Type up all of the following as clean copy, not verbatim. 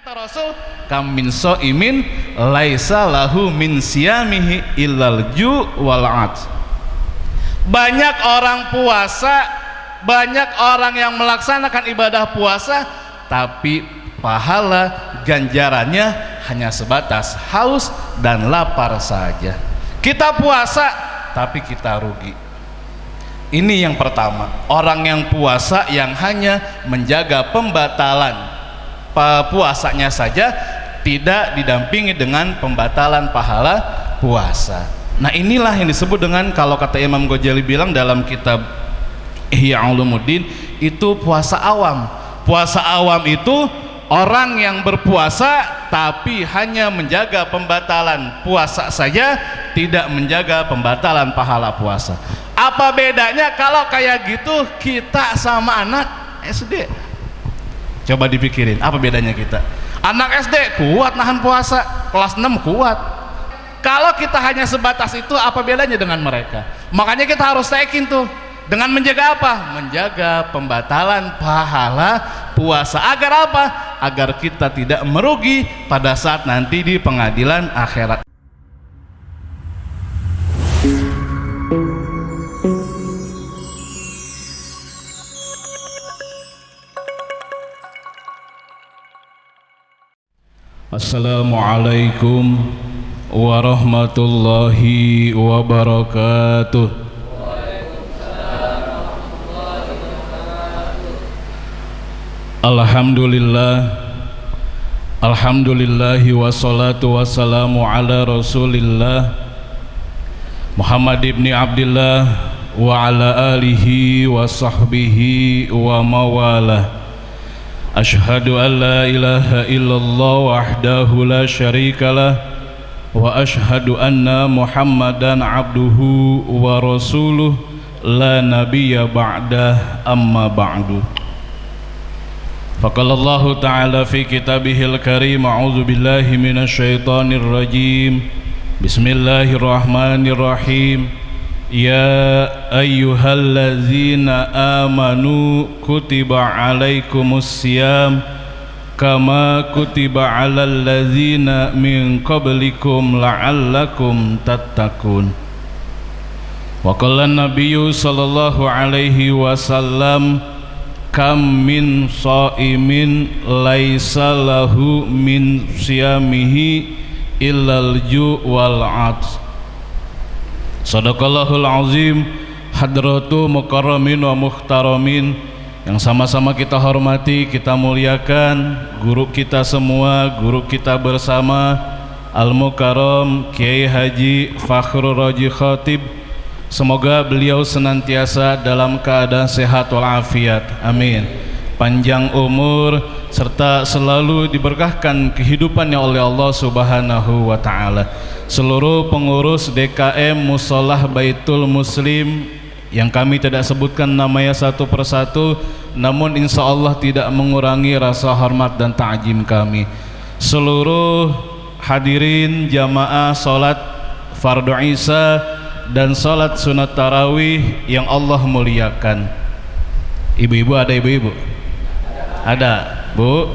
kata Rasul, kam min shaimin laisa lahu min siyamihi illal ju' wal 'atsy. Banyak orang puasa, banyak orang yang melaksanakan ibadah puasa, tapi pahala ganjarannya hanya sebatas haus dan lapar saja. Kita puasa tapi kita rugi. Ini yang pertama, orang yang puasa yang hanya menjaga pembatalan puasanya saja, tidak didampingi dengan pembatalan pahala puasa. Nah, inilah yang disebut dengan, kalau kata Imam Ghazali bilang dalam kitab Ihya Ulumuddin, itu puasa awam. Puasa awam itu orang yang berpuasa tapi hanya menjaga pembatalan puasa saja, tidak menjaga pembatalan pahala puasa. Apa bedanya kalau kayak gitu kita sama anak SD? Coba dipikirin, apa bedanya kita? Anak SD kuat nahan puasa, kelas 6 kuat. Kalau kita hanya sebatas itu, apa bedanya dengan mereka? Makanya kita harus tekin tuh, dengan menjaga apa? Menjaga pembatalan pahala puasa. Agar apa? Agar kita tidak merugi pada saat nanti di pengadilan akhirat. Assalamualaikum warahmatullahi wabarakatuh. Alhamdulillah, alhamdulillahi wassalatu wassalamu ala rasulillah Muhammad ibn Abdillah wa ala alihi wa sahbihi wa mawalah. Ashhadu an la ilaha illallah wahdahu la syarikalah wa ashhadu anna Muhammadan abduhu wa rasuluh la nabiyya ba'dah, amma ba'du. Faqala Allah ta'ala fi kitabihil karim, a'udzu billahi minasyaitonir rajim. Bismillahirrahmanirrahim. Ya ayyuhallazina amanu kutiba alaikumus siyam kama kutiba alal ladzina min qablikum la'allakum tattaqun. Wa qala an-nabiyyu sallallahu alaihi wasallam, kam min shaimin laisa lahu min siyamihi illal ju' wal 'atsy. Sadaqallahul azim. Hadratu mukarramin wa muhtaramin yang sama-sama kita hormati, kita muliakan guru kita semua, guru kita bersama Al-Mukarram Kiai Haji Fakhrur Raji Khatib. Semoga beliau senantiasa dalam keadaan sehat walafiat, amin, panjang umur serta selalu diberkahkan kehidupannya oleh Allah Subhanahu wa ta'ala. Seluruh pengurus DKM Musolah Baitul Muslim yang kami tidak sebutkan namanya satu persatu, namun insya Allah tidak mengurangi rasa hormat dan ta'zim kami. Seluruh hadirin jamaah salat fardu Isya dan salat sunat tarawih yang Allah muliakan. Ibu-ibu ada, ibu-ibu? Ada, Bu?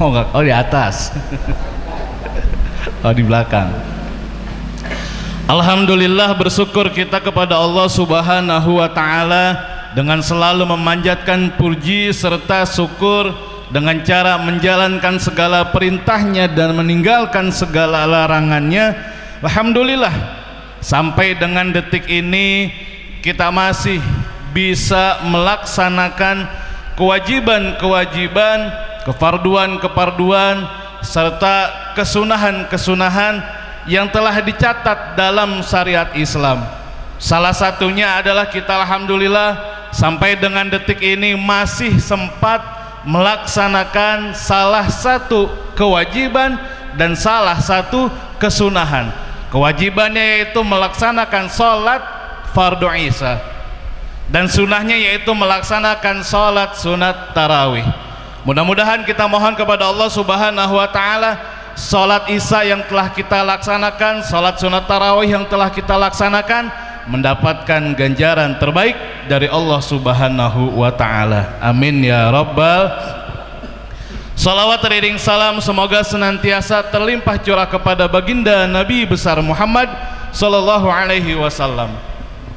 Oh enggak, oh di atas. Oh di belakang. Alhamdulillah, bersyukur kita kepada Allah Subhanahu wa ta'ala dengan selalu memanjatkan puji serta syukur dengan cara menjalankan segala perintahnya dan meninggalkan segala larangannya. Alhamdulillah, sampai dengan detik ini kita masih bisa melaksanakan kewajiban-kewajiban, kefarduan-kefarduan serta kesunahan-kesunahan yang telah dicatat dalam syariat Islam. Salah satunya adalah kita alhamdulillah sampai dengan detik ini masih sempat melaksanakan salah satu kewajiban dan salah satu kesunahan. Kewajibannya yaitu melaksanakan sholat fardu Isya, dan sunahnya yaitu melaksanakan sholat sunat tarawih. Mudah-mudahan kita mohon kepada Allah Subhanahu wa ta'ala, sholat Isya yang telah kita laksanakan, sholat sunat tarawih yang telah kita laksanakan, mendapatkan ganjaran terbaik dari Allah Subhanahu wa ta'ala. Amin ya rabbal. Salawat teriring salam semoga senantiasa terlimpah curah kepada baginda Nabi besar Muhammad sallallahu alaihi wasallam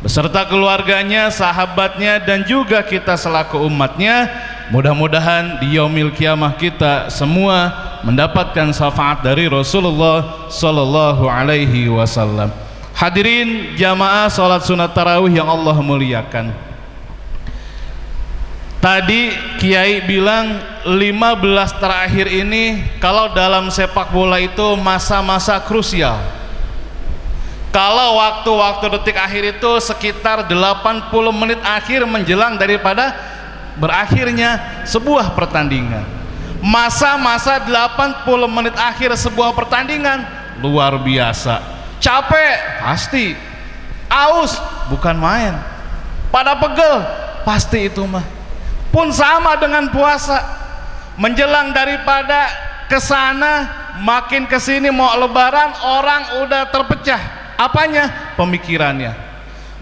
beserta keluarganya, sahabatnya, dan juga kita selaku umatnya. Mudah-mudahan di yaumil kiamah kita semua mendapatkan syafaat dari Rasulullah sallallahu alaihi wasallam. Hadirin jamaah salat sunat tarawih yang Allah muliakan. Tadi Kiai bilang 15 terakhir ini kalau dalam sepak bola itu masa-masa krusial. Kalau waktu-waktu detik akhir itu sekitar 80 menit akhir menjelang daripada berakhirnya sebuah pertandingan. Masa-masa 80 menit akhir sebuah pertandingan luar biasa. Capek pasti, aus bukan main, pada pegel pasti itu mah. Pun sama dengan puasa, menjelang daripada kesana makin kesini mau lebaran orang udah terpecah. Apanya? Pemikirannya.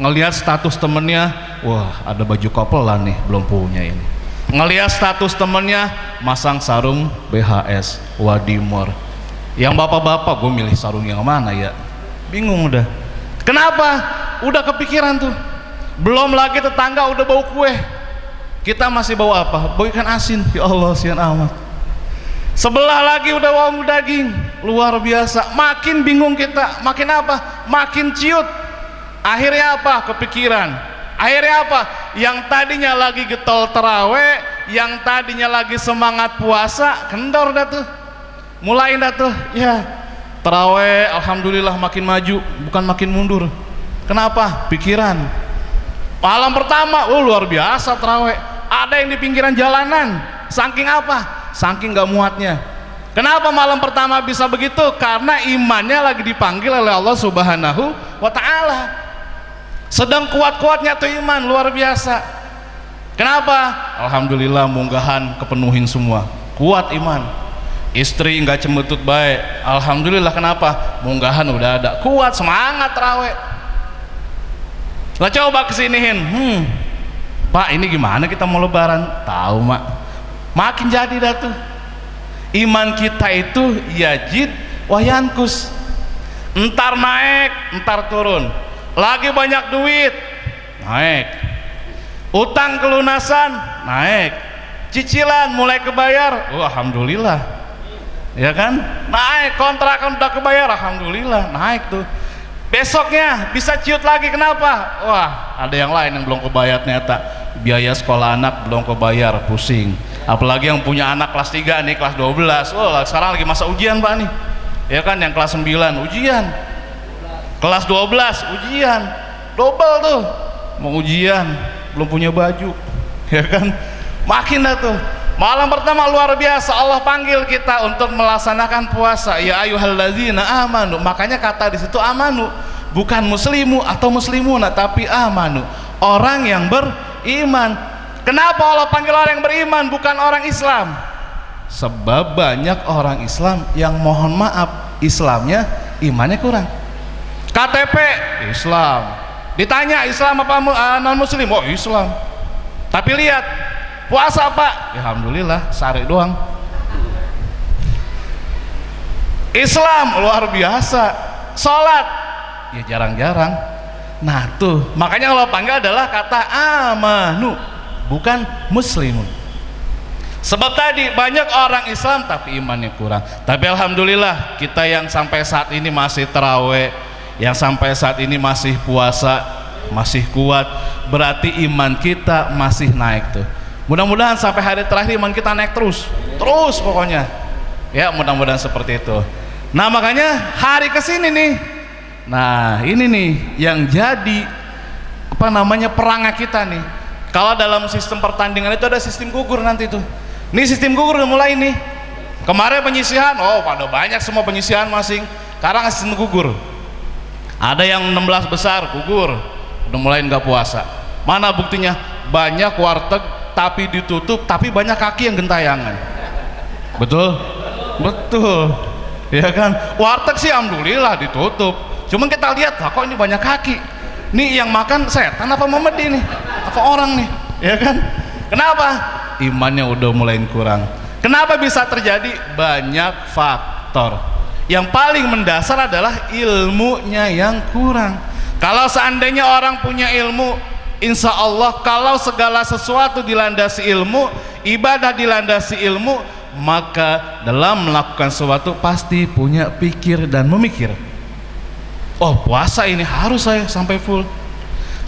Ngelihat status temennya, wah ada baju kopelan nih, belum punya ini. Ngelihat status temennya masang sarung BHS, Wadimor. Yang bapak-bapak, gue milih sarung yang mana ya? Bingung udah. Kenapa? Udah kepikiran tuh. Belum lagi tetangga udah bau kue, kita masih bau apa? Bau ikan asin. Ya Allah, sian amat. Sebelah lagi udah bau daging, luar biasa. Makin bingung kita, makin apa? Makin ciut. Akhirnya apa? Kepikiran. Akhirnya apa? Yang tadinya lagi getol terawih, yang tadinya lagi semangat puasa, kendor dah tuh. Mulai dah tuh, ya terawih alhamdulillah makin maju, bukan makin mundur. Kenapa? Pikiran. Malam pertama, luar biasa terawih. Ada yang di pinggiran jalanan, saking apa? Saking gak muatnya. Kenapa malam pertama bisa begitu? Karena imannya lagi dipanggil oleh Allah Subhanahu wa ta'ala. Sedang kuat-kuatnya tuh iman, luar biasa. Kenapa? Alhamdulillah munggahan kepenuhin semua, kuat iman. Istri nggak cembetut baik, alhamdulillah. Kenapa? Munggahan udah ada, kuat, semangat terawih. Lah coba kesinihin, Pak ini gimana kita mau lebaran? Tahu mak, makin jadi dah tuh. Iman kita itu yajid wahyankus, entar naik, entar turun. Lagi banyak duit, naik. Utang kelunasan, naik. Cicilan mulai kebayar, alhamdulillah. Ya kan? Naik, kontrakan udah kebayar, alhamdulillah, naik tuh. Besoknya bisa ciut lagi, kenapa? Wah, ada yang lain yang belum kebayar ternyata. Biaya sekolah anak belum kebayar, pusing. Apalagi yang punya anak kelas 3 nih, kelas 12. Sekarang lagi masa ujian Pak nih. Ya kan, yang kelas 9 ujian. Kelas 12 ujian. Double tuh. Mau ujian, belum punya baju. Ya kan? Makin dah tuh. Malam pertama luar biasa, Allah panggil kita untuk melaksanakan puasa. Ya ayyuhalladzina amanu. Makanya kata di situ amanu, bukan muslimu atau muslimuna, tapi amanu, orang yang beriman. Kenapa Allah panggil orang yang beriman bukan orang Islam? Sebab banyak orang Islam yang mohon maaf Islamnya, imannya kurang. KTP Islam, ditanya Islam apa non muslim? Oh Islam. Tapi lihat puasa Pak, alhamdulillah sehari doang. Islam luar biasa, sholat ya jarang-jarang. Nah tuh makanya kalau panggil adalah kata amanu, bukan muslimun. Sebab tadi banyak orang Islam tapi imannya kurang. Tapi alhamdulillah kita yang sampai saat ini masih taraweh, yang sampai saat ini masih puasa, masih kuat, berarti iman kita masih naik tuh. Mudah-mudahan sampai hari terakhir iman kita naik terus pokoknya. Ya mudah-mudahan seperti itu. Nah makanya hari kesini nih, nah ini nih yang jadi apa namanya perangah kita nih. Kalau dalam sistem pertandingan itu ada sistem gugur nanti tuh. Ini sistem gugur udah mulai nih. Kemarin penyisihan, pada banyak semua penyisihan masing. Sekarang sistem gugur. Ada yang 16 besar gugur, udah mulai nggak puasa. Mana buktinya? Banyak warteg tapi ditutup, tapi banyak kaki yang gentayangan. Betul? Betul. Ya kan? Warteg sih alhamdulillah ditutup. Cuman kita lihat, kok ini banyak kaki. Nih yang makan setan apa memedi nih? Apa orang nih? Ya kan? Kenapa? Imannya udah mulai kurang. Kenapa bisa terjadi? Banyak faktor. Yang paling mendasar adalah ilmunya yang kurang. Kalau seandainya orang punya ilmu, insya Allah kalau segala sesuatu dilandasi ilmu, ibadah dilandasi ilmu, maka dalam melakukan sesuatu pasti punya pikir dan memikir. Oh, puasa ini harus saya sampai full.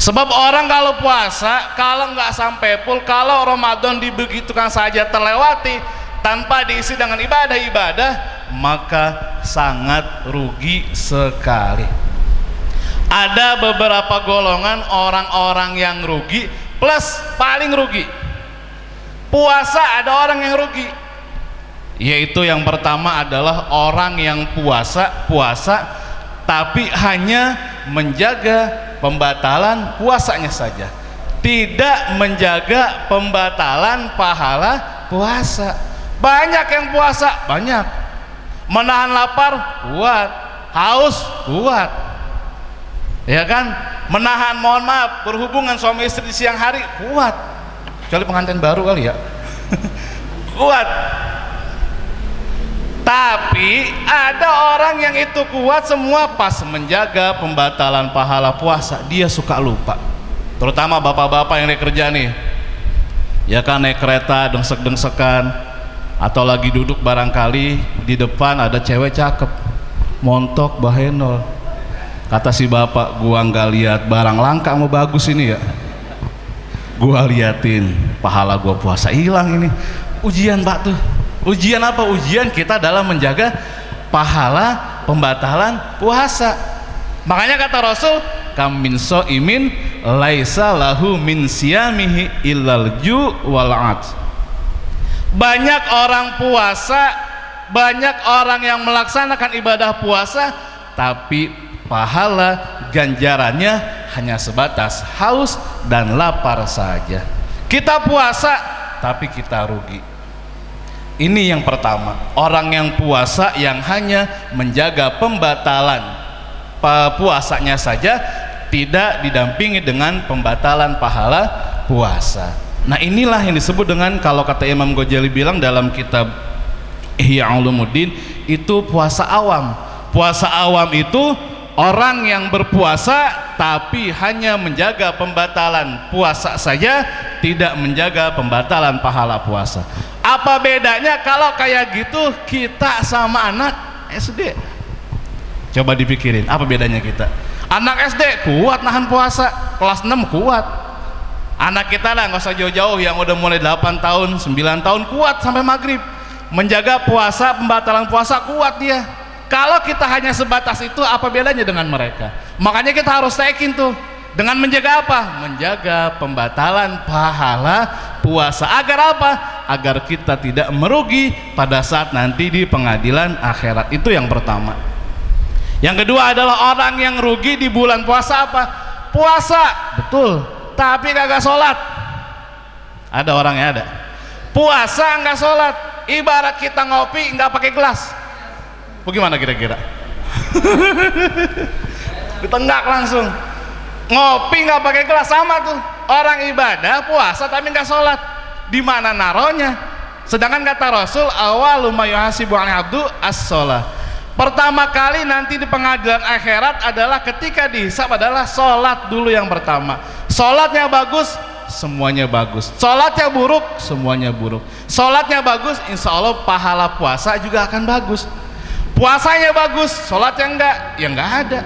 Sebab orang kalau puasa, kalau nggak sampai full, kalau Ramadan dibegitukan saja terlewati tanpa diisi dengan ibadah-ibadah, maka sangat rugi sekali. Ada beberapa golongan orang-orang yang rugi plus paling rugi. Puasa ada orang yang rugi, yaitu yang pertama adalah orang yang puasa tapi hanya menjaga pembatalan puasanya saja, tidak menjaga pembatalan pahala puasa. Banyak yang puasa, banyak menahan lapar kuat, haus kuat, ya kan, menahan, mohon maaf, berhubungan suami istri di siang hari kuat, kecuali pengantin baru kali ya kuat. Tapi ada orang yang itu kuat semua, pas menjaga pembatalan pahala puasa dia suka lupa. Terutama bapak-bapak yang naik kerja nih, ya kan, naik kereta dengsek-dengsekan, atau lagi duduk barangkali di depan ada cewek cakep, montok bahenol. Kata si bapak, gua nggak lihat barang langka mau bagus ini ya, gua liatin pahala gua puasa hilang ini. Ujian pak tuh. Ujian apa? Ujian kita dalam menjaga pahala pembatalan puasa. Makanya kata Rasul, kam min shaimin laisa lahu min siyamihi illal ju' wal 'ats. Banyak orang puasa, banyak orang yang melaksanakan ibadah puasa, tapi pahala ganjarannya hanya sebatas haus dan lapar saja. Kita puasa tapi kita rugi. Ini yang pertama, orang yang puasa yang hanya menjaga pembatalan puasanya saja, tidak didampingi dengan pembatalan pahala puasa. Nah, inilah yang disebut dengan, kalau kata Imam Ghazali bilang dalam kitab Ihya Ulumuddin, itu puasa awam. Puasa awam itu orang yang berpuasa tapi hanya menjaga pembatalan puasa saja, tidak menjaga pembatalan pahala puasa. Apa bedanya kalau kayak gitu kita sama anak SD? Coba dipikirin, apa bedanya kita? Anak SD kuat nahan puasa, kelas 6 kuat. Anak kita lah, nggak usah jauh-jauh, yang udah mulai 8 tahun, 9 tahun kuat sampai maghrib. Menjaga puasa, pembatalan puasa kuat dia. Kalau kita hanya sebatas itu, apa bedanya dengan mereka? Makanya kita harus tekin tuh, dengan menjaga apa? Menjaga pembatalan pahala puasa. Agar apa? Agar kita tidak merugi pada saat nanti di pengadilan akhirat. Itu yang pertama. Yang kedua adalah orang yang rugi di bulan puasa apa? Puasa, betul, tapi kagak sholat. Ada orangnya, ada. Puasa nggak sholat, ibarat kita ngopi nggak pakai gelas. Bagaimana kira-kira? Ditenggak langsung. Ngopi nggak pakai gelas, sama tuh. Orang ibadah puasa tapi nggak sholat, di mana naronya? Sedangkan kata Rasul, awalu ma yuhasibu 'alaihi 'abdu as-shalah. Pertama kali nanti di pengadilan akhirat adalah ketika dihisab adalah sholat dulu yang pertama. Sholatnya bagus, semuanya bagus. Sholatnya buruk, semuanya buruk. Sholatnya bagus, insya Allah pahala puasa juga akan bagus. Puasanya bagus, sholatnya enggak, ya enggak ada.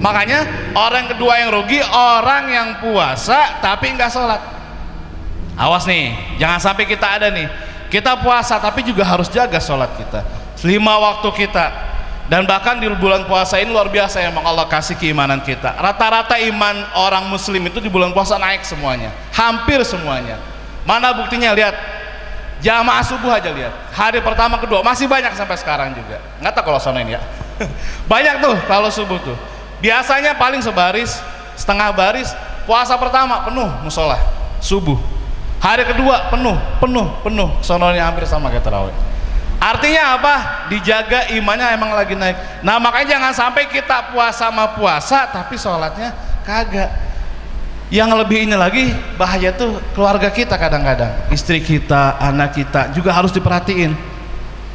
Makanya orang kedua yang rugi, orang yang puasa tapi enggak sholat. Awas nih, jangan sampai kita ada nih, kita puasa tapi juga harus jaga sholat kita, 5 waktu kita. Dan bahkan di bulan puasa ini luar biasa, emang Allah kasih keimanan kita. Rata-rata iman orang muslim itu di bulan puasa naik semuanya, hampir semuanya. Mana buktinya? Lihat jamaah subuh aja, lihat hari pertama kedua masih banyak sampai sekarang juga. Nggak tahu kalau sana ini ya banyak tuh kalau subuh tuh. Biasanya paling sebaris, setengah baris. Puasa pertama penuh musola subuh, hari kedua penuh. Sononya hampir sama kayak tarawih. Artinya apa? Dijaga imannya, emang lagi naik. Nah makanya jangan sampai kita puasa sama puasa tapi sholatnya kagak. Yang lebih ini lagi bahaya tuh keluarga kita, kadang-kadang istri kita, anak kita juga harus diperhatiin.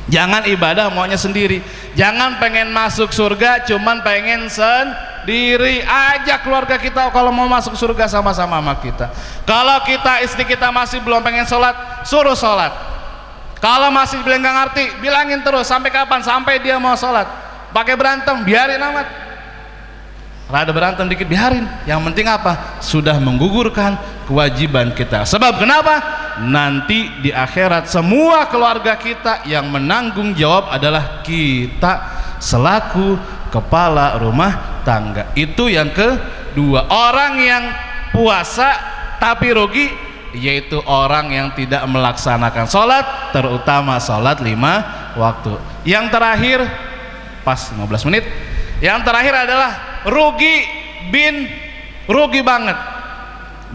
Jangan ibadah maunya sendiri, jangan pengen masuk surga cuman pengen sendiri. Ajak keluarga kita kalau mau masuk surga sama-sama sama kita. Kalau kita, istri kita masih belum pengen sholat, suruh sholat. Kalau masih bilang nggak ngerti, bilangin terus. Sampai kapan? Sampai dia mau sholat. Pakai berantem, biarin amat. Rada berantem dikit, biarin. Yang penting apa? Sudah menggugurkan kewajiban kita. Sebab kenapa? Nanti di akhirat semua keluarga kita yang menanggung jawab adalah kita selaku kepala rumah tangga. Itu yang kedua. Orang yang puasa tapi rugi yaitu orang yang tidak melaksanakan sholat, terutama sholat 5 waktu. Yang terakhir, pas 15 menit, yang terakhir adalah rugi banget,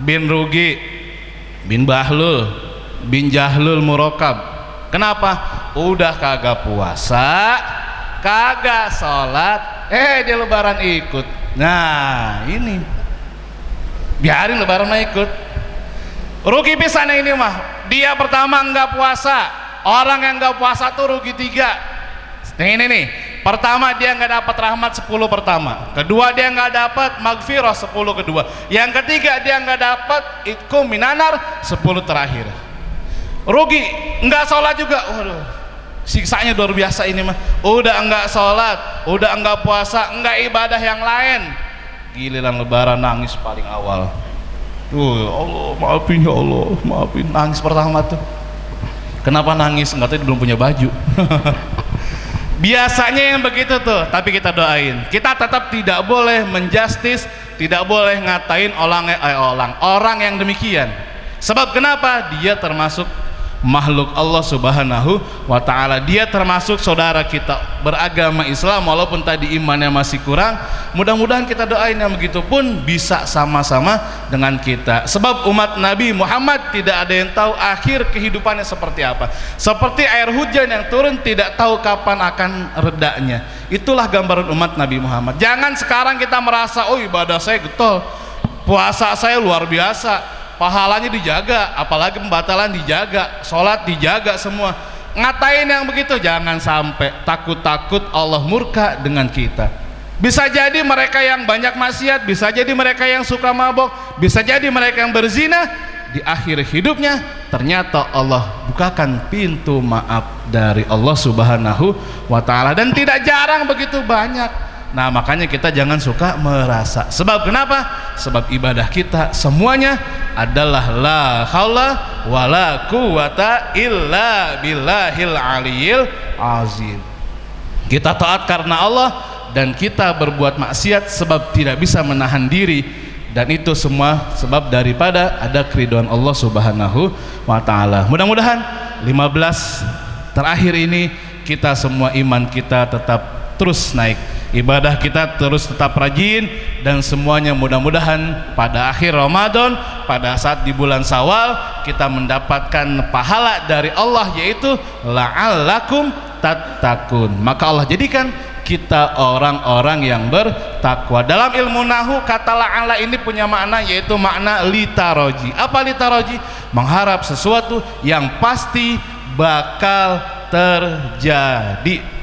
rugi, bin bahlul, bin jahlul murokab. Kenapa? Udah kagak puasa, kagak sholat, dia lebaran ikut. Nah ini biarin lebaran ikut. Rugi pisan ini mah. Dia pertama nggak puasa. Orang yang nggak puasa tuh rugi 3. Ini nih, pertama dia nggak dapat rahmat 10 pertama, kedua dia nggak dapat magfirah 10 kedua, yang ketiga dia nggak dapat itqu minanar 10 terakhir. Rugi, nggak sholat juga. Waduh, siksanya luar biasa ini mah. Udah nggak sholat, udah nggak puasa, nggak ibadah yang lain, giliran lebaran nangis paling awal. Ya Allah, maafin ya Allah, maafin. Nangis pertama tuh. Kenapa nangis? Nggak tahu, belum punya baju. Biasanya yang begitu tuh, tapi kita doain. Kita tetap tidak boleh menjustis, tidak boleh ngatain orang yang demikian. Sebab kenapa? Dia termasuk makhluk Allah Subhanahu wa ta'ala. Dia termasuk saudara kita beragama Islam, walaupun tadi imannya masih kurang. Mudah-mudahan kita doain yang begitu pun bisa sama-sama dengan kita. Sebab umat Nabi Muhammad tidak ada yang tahu akhir kehidupannya seperti apa. Seperti air hujan yang turun tidak tahu kapan akan redanya. Itulah gambaran umat Nabi Muhammad. Jangan sekarang kita merasa, oh ibadah saya getol, puasa saya luar biasa, pahalanya dijaga, apalagi pembatalan dijaga, sholat dijaga semua. Ngatain yang begitu jangan sampai. Takut-takut Allah murka dengan kita. Bisa jadi mereka yang banyak maksiat, bisa jadi mereka yang suka mabok, bisa jadi mereka yang berzina, di akhir hidupnya ternyata Allah bukakan pintu maaf dari Allah Subhanahu wa ta'ala. Dan tidak jarang begitu banyak. Nah makanya kita jangan suka merasa. Sebab kenapa? Sebab ibadah kita semuanya adalah la haula wala quwata illa billahil aliyil azim. Kita taat karena Allah dan kita berbuat maksiat sebab tidak bisa menahan diri, dan itu semua sebab daripada ada keridhaan Allah Subhanahu wa ta'ala. Mudah-mudahan 15 terakhir ini kita semua iman kita tetap terus naik, ibadah kita terus tetap rajin, dan semuanya mudah-mudahan pada akhir Ramadan, pada saat di bulan Syawal, kita mendapatkan pahala dari Allah, yaitu la'allakum tattaqun. Maka Allah jadikan kita orang-orang yang bertakwa. Dalam ilmu nahu, kata la'alla ini punya makna, yaitu makna litaroji. Apa litaroji? Mengharap sesuatu yang pasti bakal terjadi.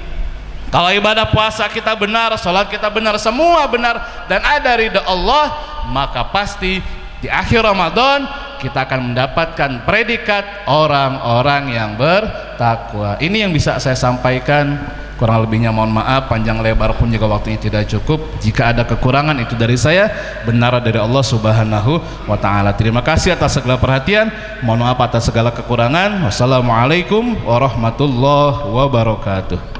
Kalau ibadah puasa kita benar, sholat kita benar, semua benar, dan ada ridha Allah, maka pasti di akhir Ramadan kita akan mendapatkan predikat orang-orang yang bertakwa. Ini yang bisa saya sampaikan. Kurang lebihnya mohon maaf, panjang lebar pun juga waktunya tidak cukup. Jika ada kekurangan itu dari saya, benar dari Allah Subhanahu wa ta'ala. Terima kasih atas segala perhatian, mohon maaf atas segala kekurangan. Wassalamualaikum warahmatullahi wabarakatuh.